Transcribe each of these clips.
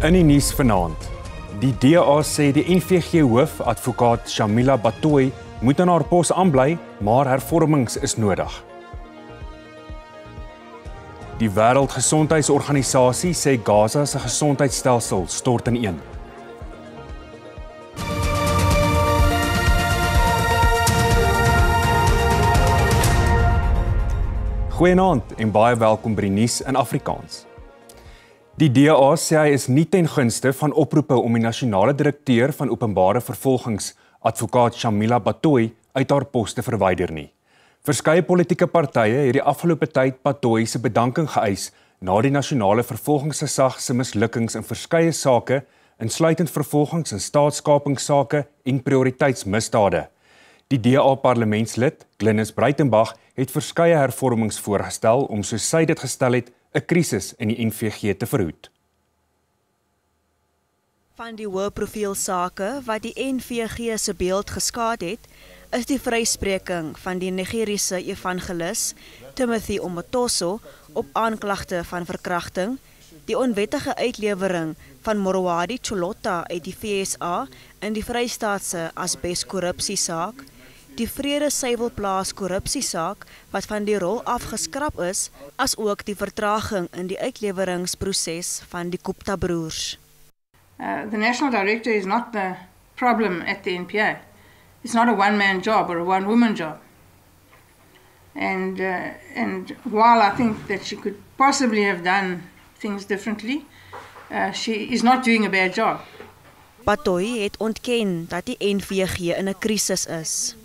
In die nuus vanaand. Die DA sê die NVG hoof advokaat Shamila Batohi moet aan haar pos aanbly, maar hervormings is nodig. Die Wêreldgesondheidsorganisasie sê Gaza se gesondheidsstelsel stort ineen. Goeienaand en baie welkom by die nuus in Afrikaans. Die DA sê hy is nie ten gunste van oproepe om die nasionale direkteur van openbare vervolgings, advokaat Shamila Batohi, uit haar pos te verwyder nie. Verskeie politieke partye het die afgelope tyd Batohi se bedanking geëis na die nasionale vervolgingsgesag se mislukkings in verskeie sake, insluitend vervolgings in staatskapingssake en prioriteitsmisdade. Die DA-parlementslid, Glynis Breitenbach, het verskeie hervormings voorgestel om, soos sy dit gestel het, 'n krisis in die NVG te verhoed. Van die hoë profiel sake wat die NVG se beeld geskaad het, is die vryspreking van die Nigeriese evangelis Timothy Omotoso op aanklagte van verkrachting, die onwettige uitlewering van Morwadi Chulota uit die VSA in die Vrystaatse asbeskorrupsiesaak, die Vrede Suiwelplaas korrupsiesaak wat van die rol afgeskrap is, as ook die vertraging in die uitleweringsproses van die Gupta broers. The national director is not the problem at the NPA. It's not a one-man job or a one-woman job. And while I think that she could possibly have done things differently, she is not doing a bad job. Batohi het ontken dat die NVG in 'n krisis is.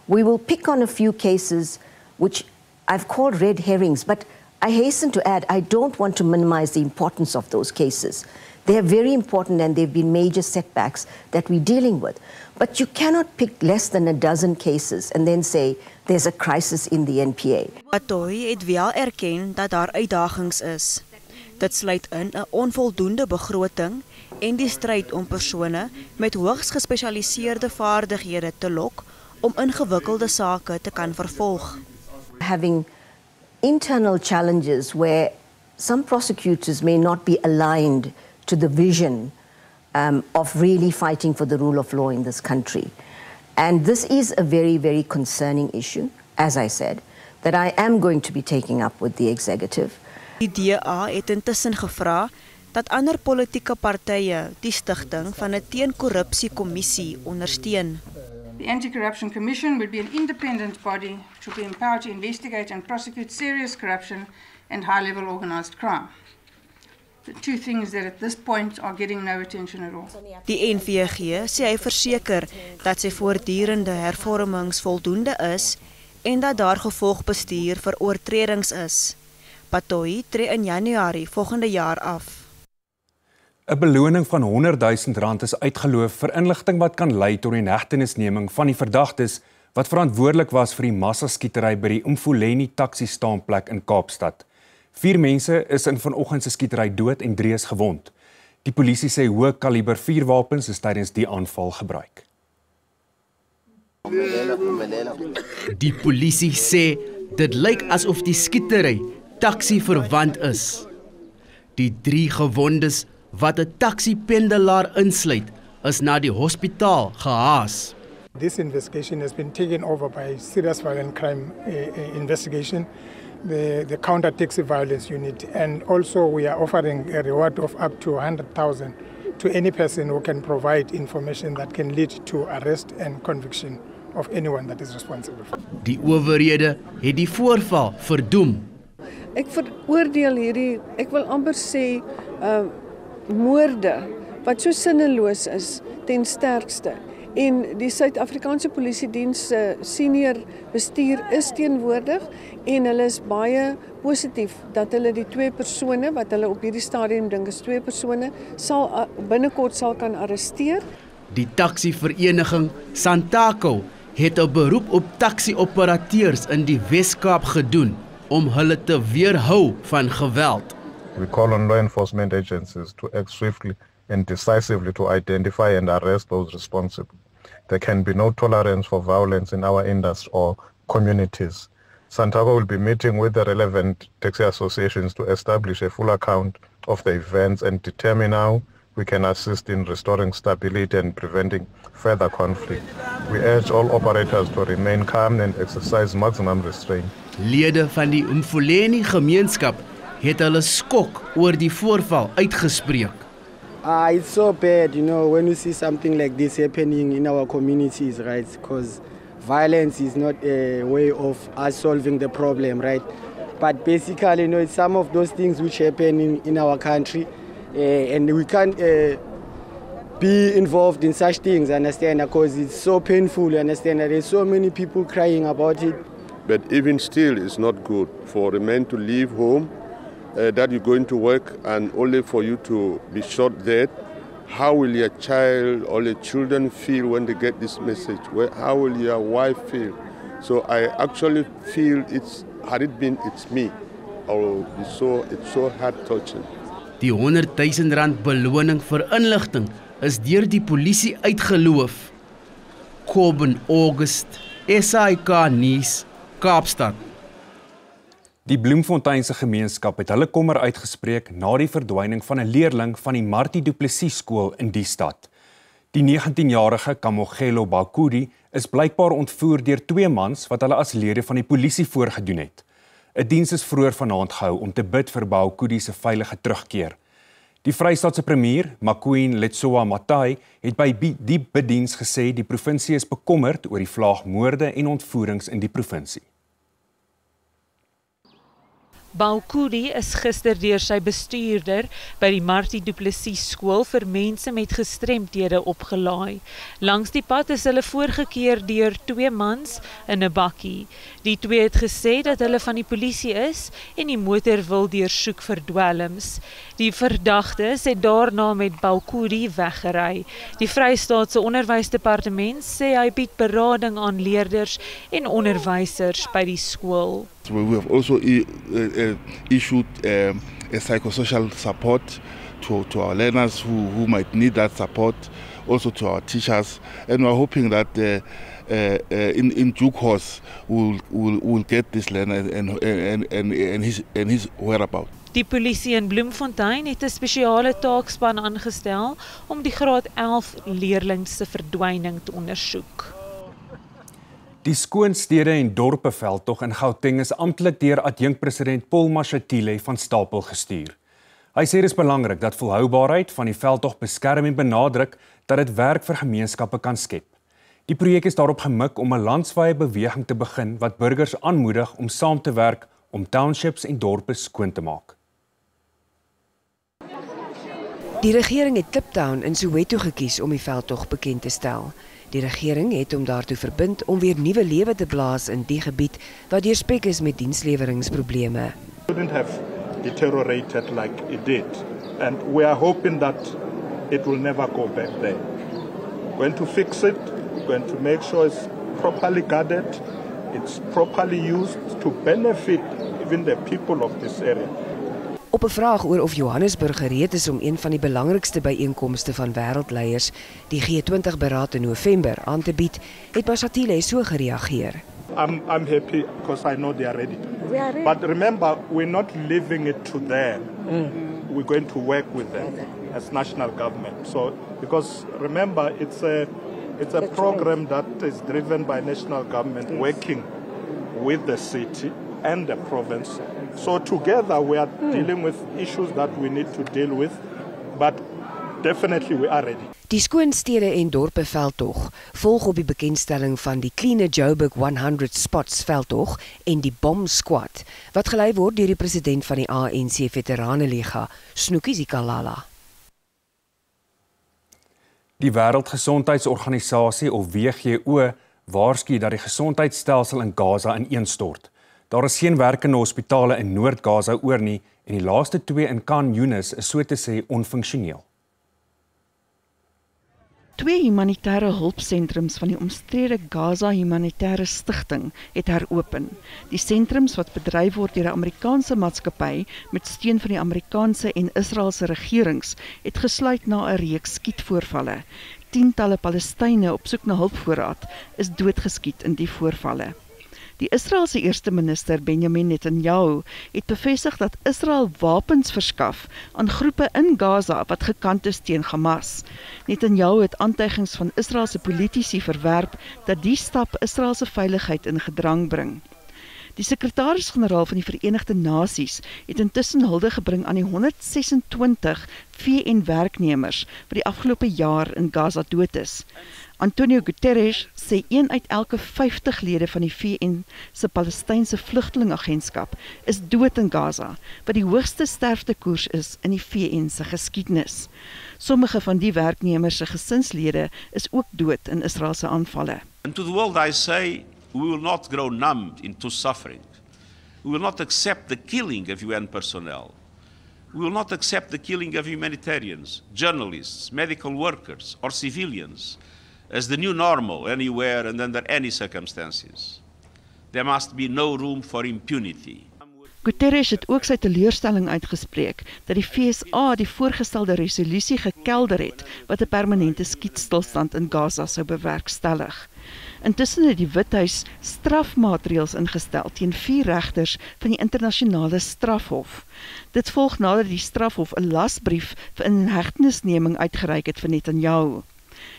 We will pick on a few cases which I've called red herrings, but I hasten to add, I don't want to minimize the importance of those cases. They are very important and they've been major setbacks that we're dealing with. But you cannot pick less than a dozen cases and then say there's a crisis in the NPA. Batohi het wel erken dat daar uitdagings is. Dit sluit in 'n onvoldoende begroting en die stryd om persone met hoogs gespesialiseerde vaardighede te lok om ingewikkelde sake te kan vervolg. Having internal challenges where some prosecutors may not be aligned to the vision of really fighting for the rule of law in this country. And this is a very, very concerning issue, as I said, that I am going to be taking up with the executive. Die DA het intussen gevra dat ander politieke partye die stigting van 'n teenkorrupsiekommissie ondersteun. The Anti-Corruption Commission would be an independent body to be empowered to investigate and prosecute serious corruption and high-level organised crime. The two things that at this point are getting no attention at all. Die NVG sê hy verseker dat sy voortdurende hervormings voldoende is en dat daar gevolgbestuur vir oortredings is. Batohi tree in Januarie volgende jaar af. 'n Beloning van R100,000 is uitgeloof vir inligting wat kan lei tot die hegtenisneming van die verdagtes wat verantwoordelik was vir die massaskietery by die Umfuleni taxi-staanplek in Kaapstad. 4 mense is in vanoggend se skietery dood en 3 is gewond. Die polisie sê hoë kaliber vuurwapens is tydens die aanval gebruik. Die polisie sê dit lyk asof die skietery taxi verwant is. Die 3 gewondes wat 'n taxi-pendelaar insluit, is na die hospitaal gehaas. This investigation has been taken over by Serious Violent Crime Investigation, the Counter-Taxi Violence Unit, and also we are offering a reward of up to 100,000 to any person who can provide information that can lead to arrest and conviction of anyone that is responsible. Die owerhede het die voorval verdoem. Ek veroordeel hierdie, ek wil amper sê, moorde wat so sinneloos is ten sterkste. En die Suid-Afrikaanse Polisiediens senior bestuur is teenwoordig en hulle is baie positief dat hulle die 2 persone wat hulle op hierdie stadium dink is 2 persone sal binnekort sal kan arresteer. Die taxi-vereniging Santaco het 'n beroep op taxi-operateurs in die Wes-Kaap gedoen om hulle te weerhou van geweld. We call on law enforcement agencies to act swiftly and decisively to identify and arrest those responsible. There can be no tolerance for violence in our industry or communities. Santaco will be meeting with the relevant taxi associations to establish a full account of the events and determine how we can assist in restoring stability and preventing further conflict. We urge all operators to remain calm and exercise maximum restraint. Lede van die Mfuleni gemeenskap het hulle skok oor die voorval uitgespreek. It's so bad, when you see something like this happening in our communities, right? Because violence is not a way of us solving the problem, right? But basically, it's some of those things which happen in our country, and we can't be involved in such things, understand? Because it's so painful, understand? There's so many people crying about it. But even still, it's not good for a man to leave home, that you're going to work, and only for you to be shot dead. How will your child or your children feel when they get this message? How will your wife feel? So I actually feel it's me. It's so heart-touching. Die R100,000 beloning vir inligting is deur die polisie uitgeloof. Coben August, SAIK nuus, Kaapstad. Die Bloemfonteinse gemeenskap het hulle kommer uitgespreek na die verdwyning van 'n leerling van die Martie du Plessis skool in die stad. Die 19-jarige Kamogelo Baukudi is blykbaar ontvoer deur 2 mans wat hulle as lede van die polisie voorgedoen het. 'n Diens is vroeër vanaand gehou om te bid vir Baukudi se veilige terugkeer. Die Vrystaatse premier, Makween Letsoa Matai, het by die biddiens gesê die provinsie is bekommerd oor die vlaag moorde en ontvoerings in die provinsie. Baukudi is gister deur sy bestuurder by die Martie du Plessis skool vir mense met gestremdhede opgelaai. Langs die pad is hulle voorgekeer deur 2 mans in 'n bakkie. Die 2 het gesê dat hulle van die polisie is en die motor wil deursoek vir dwelms. Die verdagtes het daarna met Baukudi weggery. Die Vrystaatse Onderwysdepartement sê hy bied berading aan leerders en onderwysers by die skool. We have also issued a psychosocial support to our learners who might need that support, also to our teachers, and we're hoping that in due course we'll get this learner and his whereabouts. Die polisie in Bloemfontein het 'n spesiale taakspan aangestel om die graad 11 leerling se verdwyning te ondersoek. Die skoonstede en dorpe veldtog in Gauteng is amptelik deur adjunkpresident Paul Mashatile van stapel gestuur. Hy sê dit is belangrik dat volhoubaarheid van die veldtog beskerm en benadruk dat dit werk vir gemeenskappe kan skep. Die projek is daarop gemik om 'n landswye beweging te begin wat burgers aanmoedig om saam te werk om townships en dorpe skoon te maak. Die regering het Kliptown in Soweto gekies om die veldtog bekend te stel. Die regering het hom daartoe verbind om weer nuwe lewe te blaas in die gebied wat deurspek is met diensleweringsprobleme. It wouldn't have deteriorated like it did, and we are hoping that it will never go back there. We're going to fix it, we're going to make sure it's properly guarded, it's properly used to benefit even the people of this area. Op 'n vraag oor of Johannesburg gereed is om een van die belangrikste byeenkomste van wêreldleiers, die G20-beraad in November, aan te bied, het Mashatile so gereageer. I'm happy because I know they are ready. But remember, we're not leaving it to them. We're going to work with them as national government. So, because remember, it's a program that is driven by national government working with the city and the province. So together we are dealing with issues that we need to deal with, but definitely we are ready. Die skoonstede en dorpe veldtog volg op die bekendstelling van die Cleaner Joburg 100 Spots veldtog en die Bomb Squad, wat gelei word deur die president van die ANC Veteranenliga, Snoekie Zikalala. Die Wêreldgesondheidsorganisasie of WHO waarsku dat die gesondheidsstelsel in Gaza ineenstort. Daar is geen werkende hospitale in Noord-Gaza oor nie en die laaste 2 in Khan Yunis is so te sê onfunksioneel. 2 humanitêre hulpsentrums van die omstrede Gaza Humanitêre Stichting het heropen. Die sentrums wat bedryf word deur 'n Amerikaanse maatskappy met steun van die Amerikaanse en Israeliese regerings het gesluit na 'n reeks skietvoorvalle. Tientalle Palestynë op soek na hulpvoorraad is doodgeskiet in die voorvalle. Die Israeliese eerste minister Benjamin Netanyahu het bevestig dat Israel wapens verskaf aan groepe in Gaza wat gekant is teen Hamas. Netanyahu het aantuigings van Israeliese politici verwerp dat die stap Israeliese veiligheid in gedrang bring. Die sekretaris-generaal van die Verenigde Nasies het intussen hulde gebring aan die 126 VN-werknemers wat die afgelope jaar in Gaza dood is. Antonio Guterres sê 1 uit elke 50 lede van die VN se Palestynse vlugtelingagentskap is dood in Gaza, wat die hoogste sterftekoers is in die VN se geskiedenis. Sommige van die werknemers se gesinslede is ook dood in Israeliese aanvalle. And to the world I say, we will not grow numbed into suffering. We will not accept the killing of UN personnel. We will not accept the killing of humanitarians, journalists, medical workers, or civilians as the new normal anywhere and under any circumstances. There must be no room for impunity. Guterres het ook sy teleurstelling uitgespreek dat die FSA die voorgestelde resolusie gekelder het wat 'n permanente skietstilstand in Gaza sou bewerkstellig. Intussen het die Withuis strafmaatreëls ingestel teen 4 regters van die internasionale strafhof. Dit volg nadat die strafhof 'n lasbrief vir inhegtenisneming uitgereik het vir Netanyahu.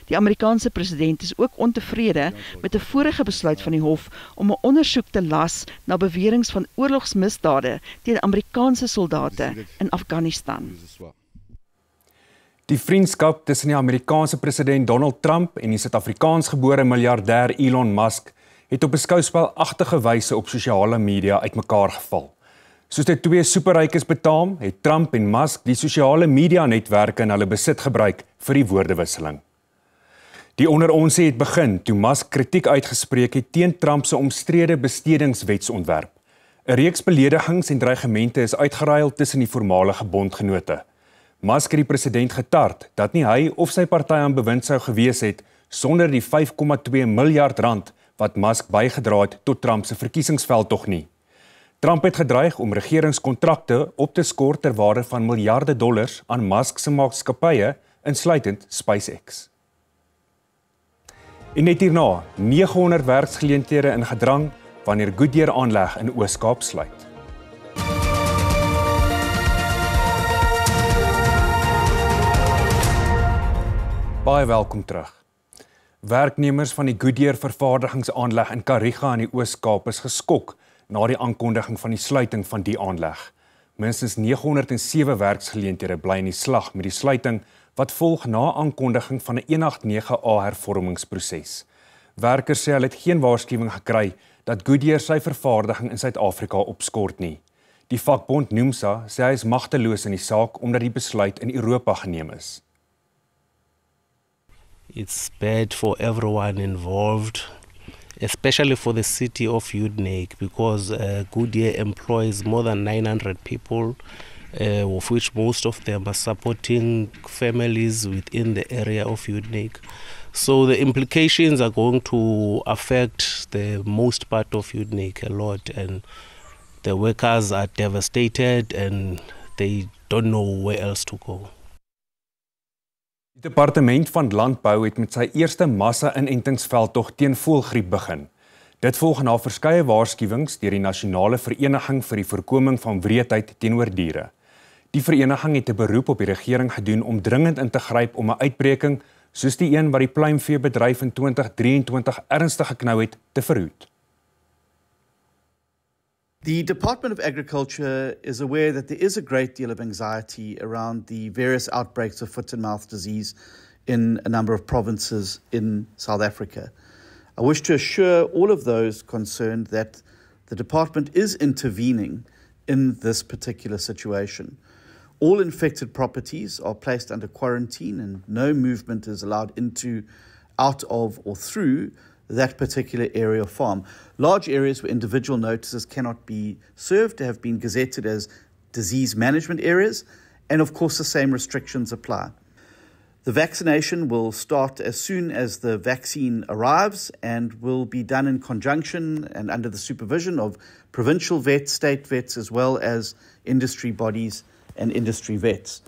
Die Amerikaanse president is ook ontevrede met 'n vorige besluit van die hof om 'n ondersoek te las na beweringe van oorlogsmisdade teen Amerikaanse soldate in Afghanistan. Die vriendskap tussen die Amerikaanse president Donald Trump en die Suid-Afrikaansgebore miljardêr Elon Musk het op 'n skouspelagtige wyse op sosiale media uitmekaar geval. Soos dit twee superrykes betaam, het Trump en Musk die sosiale media netwerke in hulle besit gebruik vir die woordewisseling. Die onderonsie het begin toe Musk kritiek uitgespreek het teen Trump se omstrede bestedingswetsontwerp. 'n Reeks beledigings en dreigemente is uitgeruil tussen die voormalige bondgenote. Musk het die president getart dat nie hy of sy party aan bewind sou gewees het sonder die 5,2 miljard rand wat Musk bygedra het tot Trump se verkiesingsveldtog nie. Trump het gedreig om regeringskontrakte op te skort ter waarde van miljarde dollars aan Musk se maatskappye, insluitend SpaceX. En net hierna, 900 werksgeleenthede in gedrang wanneer Goodyear aanleg in Oos-Kaap sluit. Baie welkom terug. Werknemers van die Goodyear vervaardigingsaanleg in Kariga in die Oos-Kaap is geskok na die aankondiging van die sluiting van die aanleg. Minstens 907 werksgeleenthede bly in die slag met die sluiting wat volg na aankondiging van 'n 189A hervormingsproses. Werkers sê hulle het geen waarskuwing gekry dat Goodyear sy vervaardiging in Suid-Afrika opskort nie. Die vakbond NUMSA sê hy is magteloos in die saak omdat die besluit in Europa geneem is. It's bad for everyone involved, especially for the city of Udenake, because Goodyear employs more than 900 people, of which most of them are supporting families within the area of Udenake. So the implications are going to affect the most part of Udenake a lot, and the workers are devastated and they don't know where else to go. Die Departement van Landbou het met sy eerste massa-inentingsveldtog teen voëlgriep begin. Dit volg na verskeie waarskuwings deur die Nasionale Vereniging vir die Voorkoming van Wreedheid teenoor Diere. Die vereniging het 'n beroep op die regering gedoen om dringend in te gryp om 'n uitbreking soos die een wat die pluimveebedryf in 2023 ernstig geknou het te verhoed. The Department of Agriculture is aware that there is a great deal of anxiety around the various outbreaks of foot and mouth disease in a number of provinces in South Africa. I wish to assure all of those concerned that the department is intervening in this particular situation. All infected properties are placed under quarantine and no movement is allowed into, out of or through that particular area of farm. Large areas where individual notices cannot be served have been gazetted as disease management areas, and of course the same restrictions apply. The vaccination will start as soon as the vaccine arrives and will be done in conjunction and under the supervision of provincial vets, state vets, as well as industry bodies and industry vets.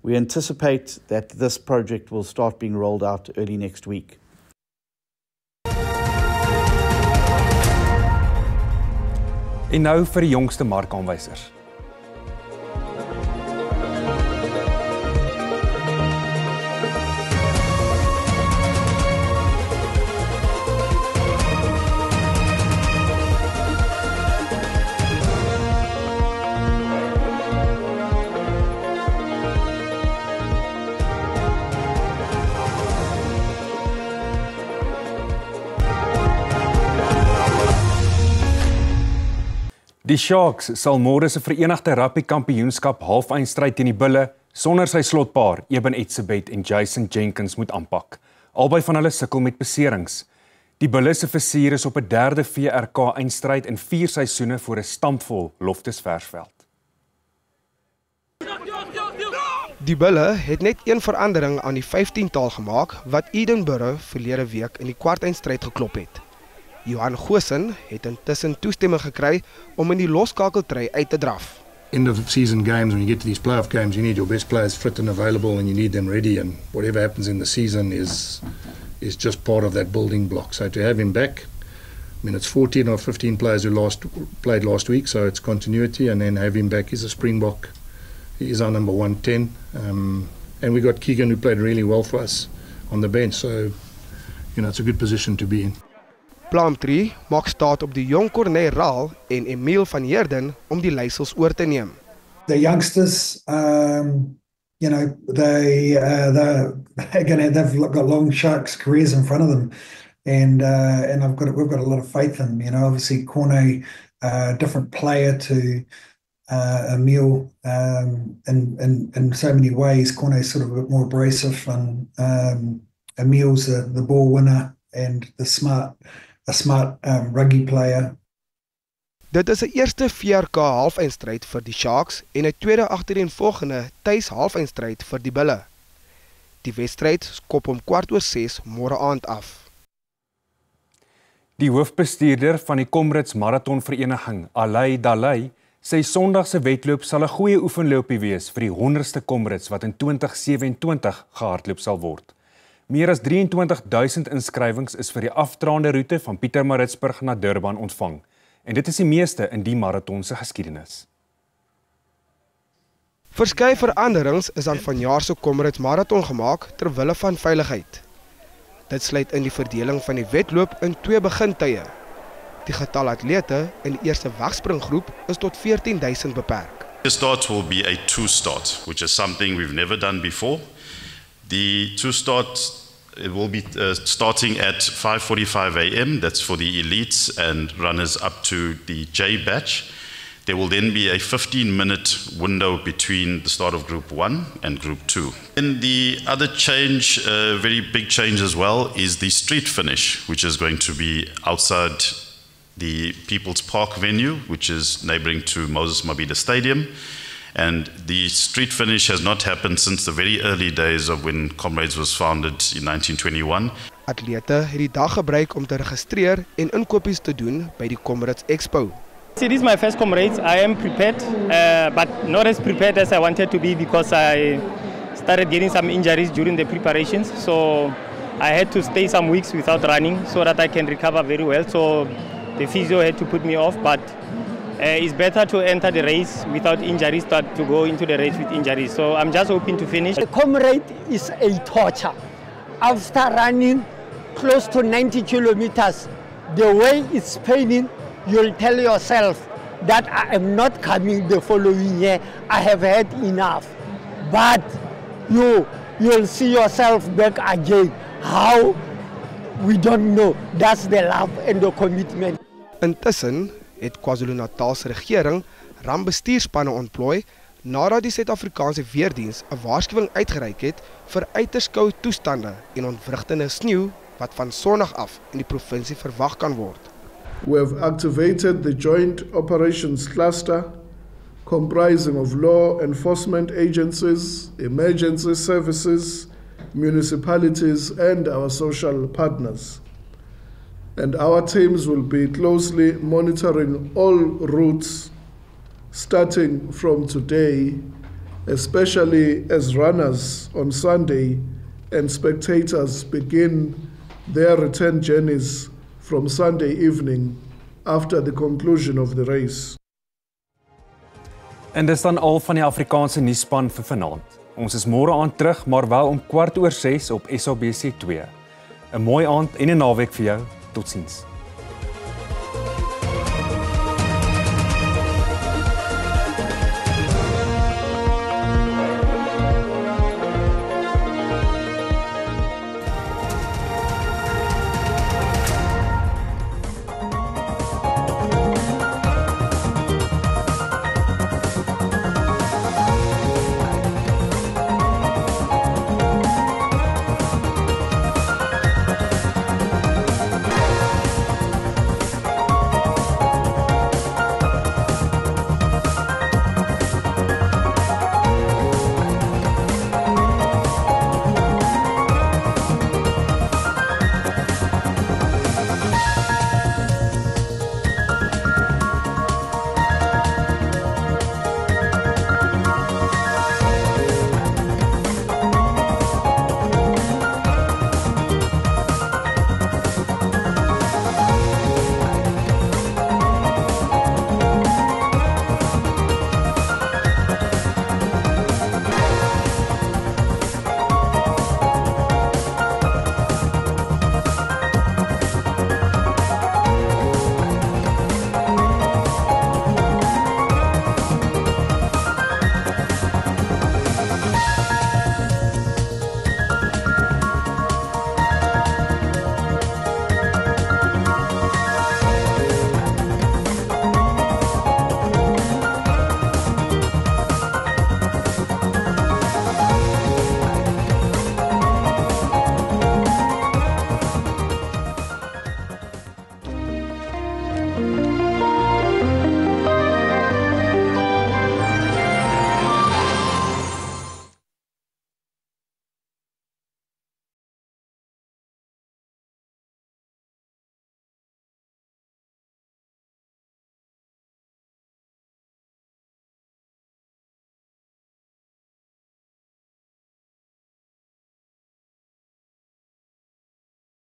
We anticipate that this project will start being rolled out early next week. En nou vir die jongste markaanwysers. Die Sharks sal môre se Verenigde Rugby Kampioenskap halfeindstryd teen die Bulle sonder sy slotpaar Eben Etzebeth en Jason Jenkins moet aanpak. Albei van hulle sukkel met beserings. Die Bulle se visier is op 'n derde VRK eindstryd in 4 seisoene voor 'n stampvol Loftus Versveld. Die Bulle het net een verandering aan die 15-tal gemaak wat Edinburgh verlede week in die kwartfinale geklop het. Johan Goosen het intussen toestemming gekry om in die loskakeltry uit te draf. End of season games, when you get to these playoff games, you need your best players fit and available and you need them ready, and whatever happens in the season is just part of that building block. So to have him back, I mean it's 14 or 15 players who played last week, so it's continuity, and then have him back is a Springbok. He is our number 110, and we got Keegan who played really well for us on the bench, so it's a good position to be in. Plumtree maak staat op die jong Corné Raal en Emile van Heerden om die leiersels oor te neem. The youngsters, they've got long Sharks careers in front of them, and we've got a lot of faith in them. Obviously Corné, different player to Emile, in so many ways. Corné's sort of a bit more abrasive, and Emile's the ball winner and a smart rugby player. Dit is 'n eerste VRK halfeindstryd vir die Sharks en 'n tweede agtereenvolgende tuis halfeindstryd vir die Bulle. Die wedstryd skop om 6:15 môre aand af. Die hoofbestuurder van die Comrades Marathon Vereniging, Alay Dalay, sê Sondag se wedloop sal 'n goeie oefenloopie wees vir die 100ste Comrades wat in 2027 gehardloop sal word. Meer as 23,000 inskrywings is vir die afdraande roete van Pietermaritzburg na Durban ontvang, en dit is die meeste in die marathon se geskiedenis. Verskeie veranderings is aan vanjaar se Comrades Marathon gemaak ter wille van veiligheid. Dit sluit in die verdeling van die wedloop in 2 begintye. Die getal atlete in die eerste wegspringgroep is tot 14,000 beperk. The start will be a 2-start, which is something we've never done before. The 2-start will be starting at 5:45 a.m. That's for the elites and runners up to the J batch. There will then be a 15-minute window between the start of Group 1 and Group 2. And the other change, very big change as well, is the street finish, which is going to be outside the People's Park venue, which is neighbouring to Moses Mabhida Stadium. And the street finish has not happened since the very early days of when Comrades was founded in 1921. Atlete het die dag gebruik om te registreer en inkopies te doen by die Comrades Expo. See, this is my first Comrades. I am prepared, but not as prepared as I wanted to be because I started getting some injuries during the preparations. So I had to stay some weeks without running so that I can recover very well. So the physio had to put me off, but it's better to enter the race without injuries than to go into the race with injuries. So I'm just hoping to finish. The Comrade is a torture. After running close to 90 kilometers, the way it's paining, you'll tell yourself that I am not coming the following year. I have had enough. But you'll see yourself back again. How? We don't know. That's the love and the commitment. Intussen het KwaZulu-Natal se regering rampbestuurspanne ontplooi nadat die Suid-Afrikaanse weerdiens 'n waarskuwing uitgereik het vir uiters koue toestande en ontwrigtende sneeu wat van Sondag af in die provinsie verwag kan word. We have activated the Joint Operations Cluster comprising of law enforcement agencies, emergency services, municipalities and our social partners. And our teams will be closely monitoring all routes starting from today, especially as runners on Sunday and spectators begin their return journeys from Sunday evening after the conclusion of the race. En dis dan al van die Afrikaanse nuusspan vir vanaand. Ons is môre aand terug, maar wel om 6:15 op SABC2. 'n Mooi aand en 'n naweek vir jou. Totsiens.